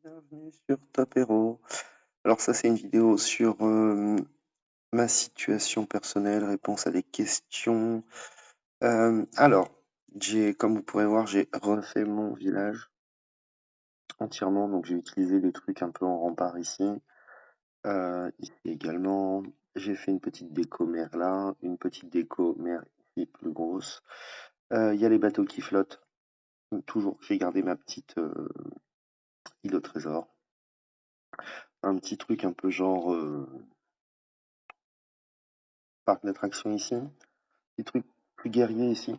Bienvenue sur Tapero. Alors ça c'est une vidéo sur ma situation personnelle, réponse à des questions. Alors, comme vous pourrez voir, j'ai refait mon village entièrement, donc j'ai utilisé des trucs un peu en rempart ici. Ici également, j'ai fait une petite déco mer là, une petite déco mer ici plus grosse. Il y a les bateaux qui flottent. Toujours, j'ai gardé ma petite île au trésor. Un petit truc un peu genre parc d'attractions ici. Des trucs plus guerriers ici.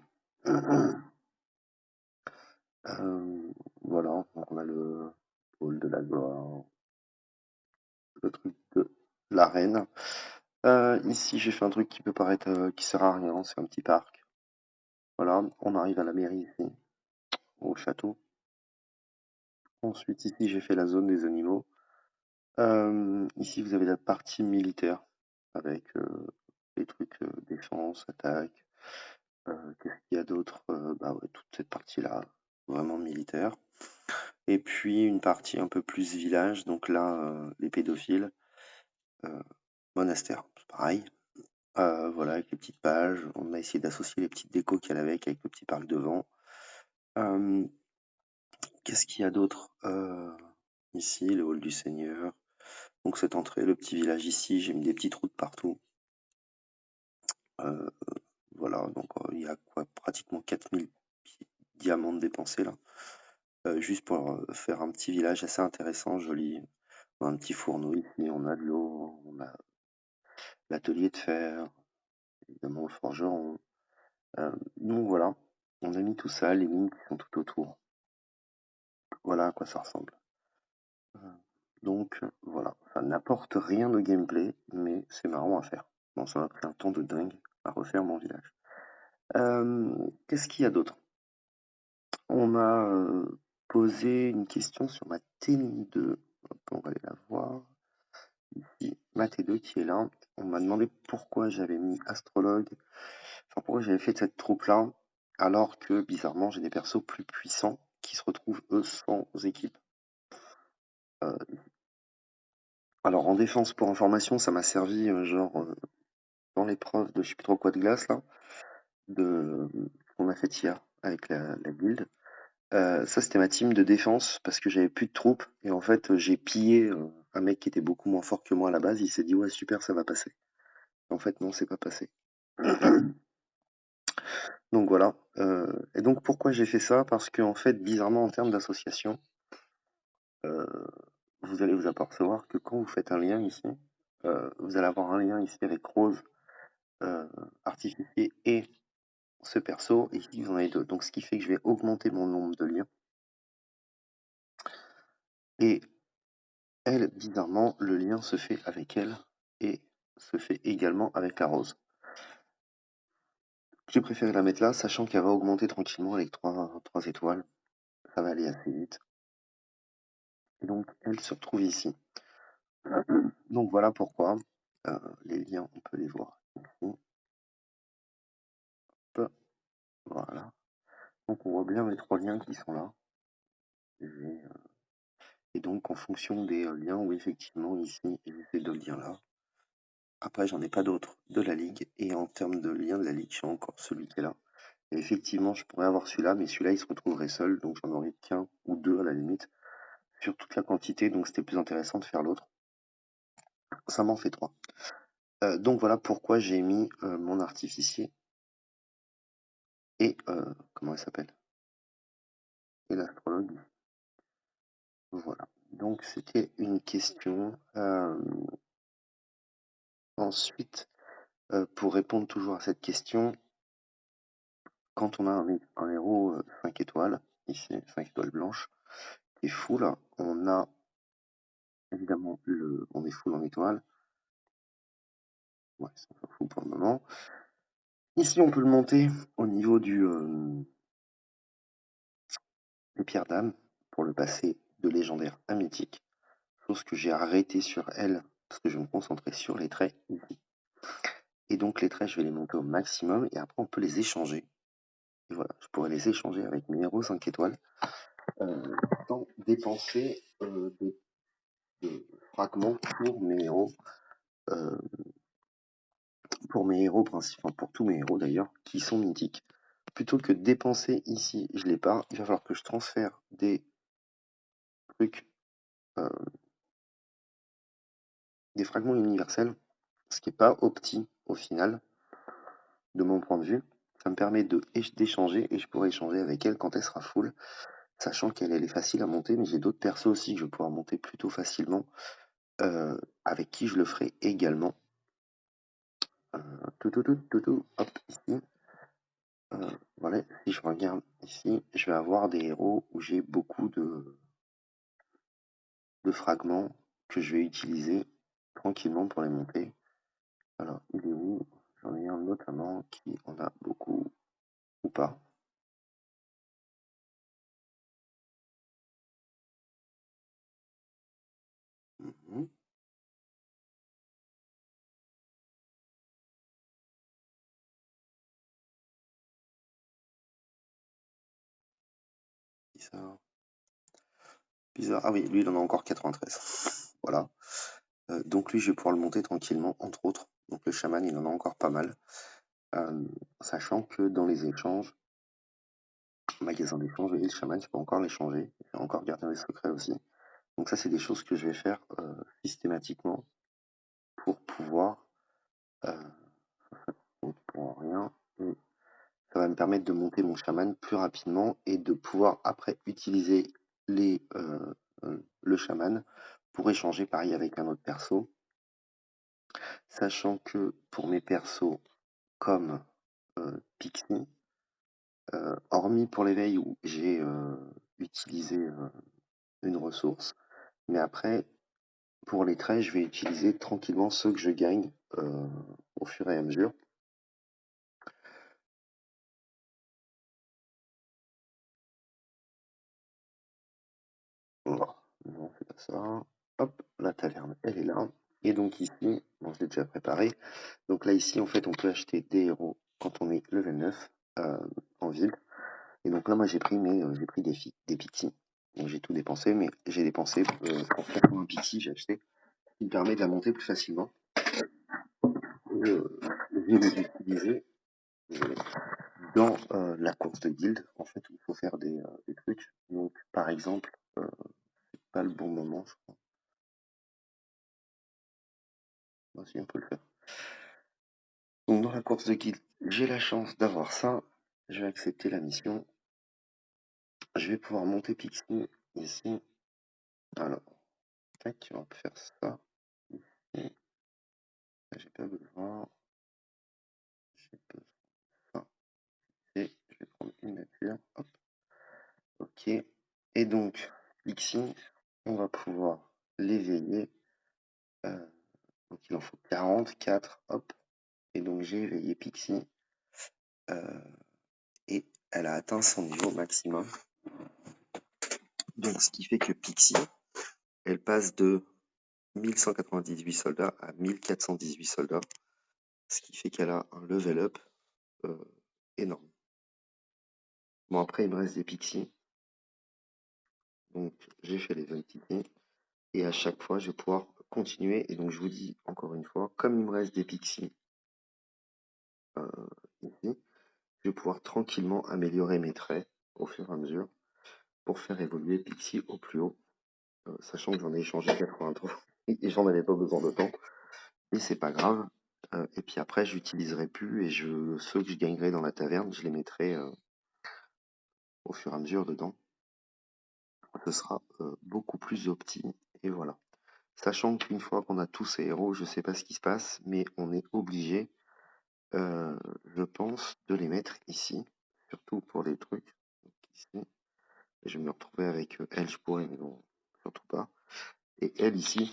Voilà, donc on a le pôle de la gloire, le truc de l'arène. Ici, j'ai fait un truc qui peut paraître qui sert à rien, c'est un petit parc. Voilà, on arrive à la mairie ici, au château. Ensuite, ici, j'ai fait la zone des animaux. Ici, vous avez la partie militaire avec les trucs défense, attaque. Qu'est-ce qu'il y a d'autre? Bah ouais, toute cette partie-là, vraiment militaire. Et puis une partie un peu plus village, donc là, les pédophiles, monastère, c'est pareil. Voilà, avec les petites pages, on a essayé d'associer les petites décos qu'il y a avec le petit parc devant. Qu'est-ce qu'il y a d'autre? Ici, le hall du Seigneur. Donc cette entrée, le petit village ici, j'ai mis des petites routes partout. Voilà, donc il y a quoi, pratiquement 4000 diamants dépensés là. Juste pour faire un petit village assez intéressant, joli. On a un petit fourneau ici, on a de l'eau, on a l'atelier de fer, évidemment le forgeron. Donc voilà, on a mis tout ça, les mines qui sont tout autour. Voilà à quoi ça ressemble. Donc voilà, ça n'apporte rien de gameplay, mais c'est marrant à faire. Bon, ça m'a pris un temps de dingue à refaire mon village. Qu'est-ce qu'il y a d'autre? On m'a posé une question sur ma T2. Hop, on va aller la voir. Ici, ma T2 qui est là. On m'a demandé pourquoi j'avais mis astrologue, enfin pourquoi j'avais fait cette troupe-là, alors que bizarrement j'ai des persos plus puissants qui se retrouvent eux sans équipe. Alors en défense pour information, ça m'a servi dans l'épreuve de je sais plus trop quoi de glace là, qu'on a fait hier avec la guilde. Ça c'était ma team de défense parce que j'avais plus de troupes et en fait j'ai pillé un mec qui était beaucoup moins fort que moi à la base. Il s'est dit ouais super ça va passer. En fait non c'est pas passé. Donc voilà. Et donc pourquoi j'ai fait ça? Parce qu'en fait bizarrement en termes d'association, vous allez vous apercevoir que quand vous faites un lien ici, vous allez avoir un lien ici avec Rose, Artificier et ce perso, et ici vous en avez deux. Donc ce qui fait que je vais augmenter mon nombre de liens. Et elle, bizarrement, le lien se fait avec elle et se fait également avec la Rose. J'ai préféré la mettre là, sachant qu'elle va augmenter tranquillement avec 3 étoiles. Ça va aller assez vite. Et donc elle se retrouve ici. Donc voilà pourquoi. Les liens, on peut les voir ici. Hop, voilà. Donc on voit bien les 3 liens qui sont là. Et donc en fonction des liens, oui effectivement ici, j'ai ces 2 liens là. Après j'en ai pas d'autres de la ligue. Et en termes de liens de la ligue, j'ai encore celui qui est là. Et effectivement, je pourrais avoir celui-là, mais celui-là il se retrouverait seul, donc j'en aurais qu'un ou 2 à la limite sur toute la quantité, donc c'était plus intéressant de faire l'autre. Ça m'en fait 3. Donc voilà pourquoi j'ai mis mon artificier et comment elle s'appelle? Et l'astrologue. Voilà. Donc c'était une question. Ensuite, pour répondre toujours à cette question, quand on a un héros 5 étoiles, ici 5 étoiles blanches, qui est full, on a évidemment on est full en étoiles. Ouais, ça s'en fout pour le moment. Ici, on peut le monter au niveau des pierres d'âme pour le passer de légendaire à mythique. Chose que j'ai arrêté sur elle parce que je vais me concentrer sur les traits ici. Et donc les traits, je vais les monter au maximum et après on peut les échanger. Et voilà, je pourrais les échanger avec mes héros 5 étoiles sans dépenser de fragments euh, pour mes héros principaux, pour tous mes héros d'ailleurs, qui sont mythiques. Plutôt que de dépenser ici, je l'ai pas, il va falloir que je transfère des trucs, euh, des fragments universels, ce qui n'est pas opti au final, de mon point de vue. Ça me permet d'échanger et je pourrai échanger avec elle quand elle sera full, sachant qu'elle est facile à monter, mais j'ai d'autres persos aussi que je vais pouvoir monter plutôt facilement, avec qui je le ferai également. Hop, ici. Voilà, si je regarde ici, je vais avoir des héros où j'ai beaucoup de fragments que je vais utiliser tranquillement pour les monter. Alors, il est où? J'en ai un notamment qui en a beaucoup ou pas. Mhm. Bizarre. Bizarre. Ah oui, lui, il en a encore 93. Voilà. Donc lui, je vais pouvoir le monter tranquillement, entre autres. Donc le chaman, il en a encore pas mal. Sachant que dans les échanges, magasin d'échange, et le chaman, je peux encore l'échanger. Je vais encore garder des secrets aussi. Donc ça, c'est des choses que je vais faire systématiquement pour pouvoir, pour rien, et ça va me permettre de monter mon chaman plus rapidement et de pouvoir après utiliser le chaman pour échanger pareil avec un autre perso. Sachant que pour mes persos comme Pixie, hormis pour l'éveil où j'ai utilisé une ressource, mais après pour les traits, je vais utiliser tranquillement ceux que je gagne au fur et à mesure. Oh, non, c'est pas ça. Hop, la taverne, elle est là. Et donc ici, bon, je l'ai déjà préparé. Donc là, ici, en fait, on peut acheter des héros quand on est level 9 en ville. Et donc là, moi, j'ai pris des pixies. Donc j'ai tout dépensé, mais j'ai dépensé pour faire un pixie, j'ai acheté, ce qui me permet de la monter plus facilement. Je vais les utiliser dans la course de guilde. En fait, il faut faire des trucs. Donc, par exemple, pas le bon moment, je crois. Moi aussi, on peut le faire. Donc, dans la course de guilde, j'ai la chance d'avoir ça. Je vais accepter la mission. Je vais pouvoir monter Pixie ici. Alors, tac, on va faire ça. Et j'ai pas besoin. J'ai besoin. Et je vais prendre une nature. Hop. Ok. Et donc, Pixie, on va pouvoir l'éveiller. Donc, il en faut 44. Hop. Et donc, j'ai éveillé Pixie. Et elle a atteint son niveau maximum. Donc, ce qui fait que Pixie, elle passe de 1198 soldats à 1418 soldats, ce qui fait qu'elle a un level up énorme. Bon, après, il me reste des pixies, donc j'ai fait les entités, et à chaque fois, je vais pouvoir continuer. Et donc, je vous dis encore une fois, comme il me reste des pixies ici, je vais pouvoir tranquillement améliorer mes traits au fur et à mesure pour faire évoluer Pixie au plus haut, sachant que j'en ai échangé 83 et j'en avais pas besoin de temps. Mais c'est pas grave. Et puis après, j'utiliserai plus et ceux que je gagnerai dans la taverne, je les mettrai au fur et à mesure dedans. Ce sera beaucoup plus opti. Et voilà. Sachant qu'une fois qu'on a tous ces héros, je sais pas ce qui se passe, mais on est obligé, je pense, de les mettre ici. Surtout pour les trucs. Donc, ici. Et je vais me retrouver avec elle, je pourrais, mais non, surtout pas. Et elle ici,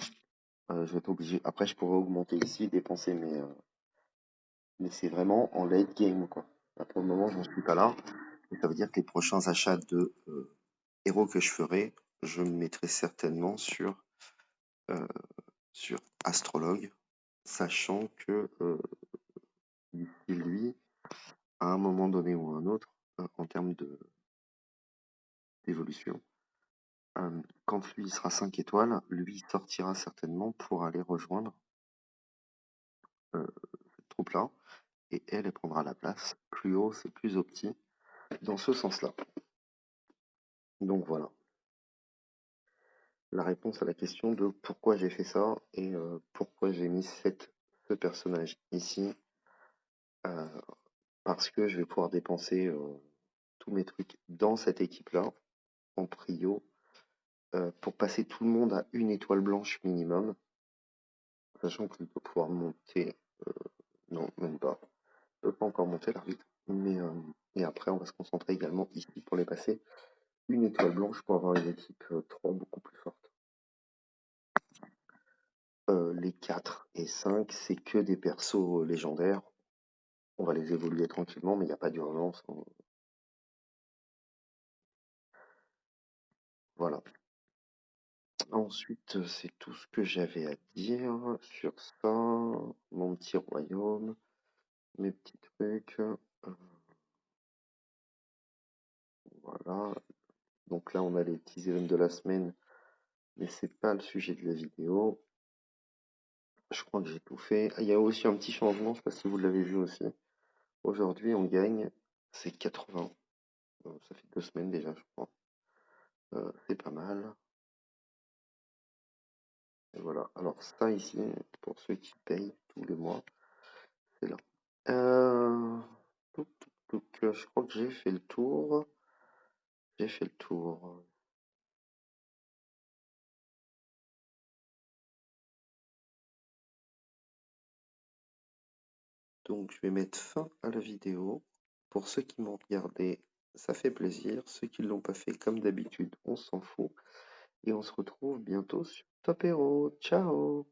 je vais être obligé. Après, je pourrais augmenter ici, dépenser mais c'est vraiment en late game, quoi. Là, pour le moment, je n'en suis pas là. Et ça veut dire que les prochains achats de héros que je ferai, je me mettrai certainement euh, sur Astrologue, sachant que lui, à un moment donné ou à un autre, en termes d'évolution, Quand lui il sera 5 étoiles, lui il sortira certainement pour aller rejoindre cette troupe-là, et elle prendra la place. Plus haut, c'est plus au petit, dans ce sens-là. Donc voilà, la réponse à la question de pourquoi j'ai fait ça et pourquoi j'ai mis ce personnage ici. Euh, Parce que je vais pouvoir dépenser tous mes trucs dans cette équipe-là, en prio, pour passer tout le monde à une étoile blanche minimum, sachant qu'il peut pouvoir monter, non, même pas, il peut pas encore monter l'arbitre, mais et après on va se concentrer également ici pour les passer une étoile blanche pour avoir une équipe 3 beaucoup plus forte. Les 4 et 5, c'est que des persos légendaires. On va les évoluer tranquillement, mais il n'y a pas d'urgence, hein. Voilà. Ensuite, c'est tout ce que j'avais à dire sur ça. Mon petit royaume, mes petits trucs. Voilà. Donc là, on a les petits événements de la semaine, mais c'est pas le sujet de la vidéo. Je crois que j'ai tout fait. Ah, il y a aussi un petit changement, je sais pas si vous l'avez vu aussi. Aujourd'hui, on gagne, c'est 80. Ça fait 2 semaines déjà, je crois. C'est pas mal. Et voilà. Alors ça ici, pour ceux qui payent tous les mois, c'est là. Touc, touc, touc, je crois que j'ai fait le tour. J'ai fait le tour. Donc je vais mettre fin à la vidéo. Pour ceux qui m'ont regardé, ça fait plaisir. Ceux qui ne l'ont pas fait, comme d'habitude, on s'en fout. Et on se retrouve bientôt sur Top Hero. Ciao!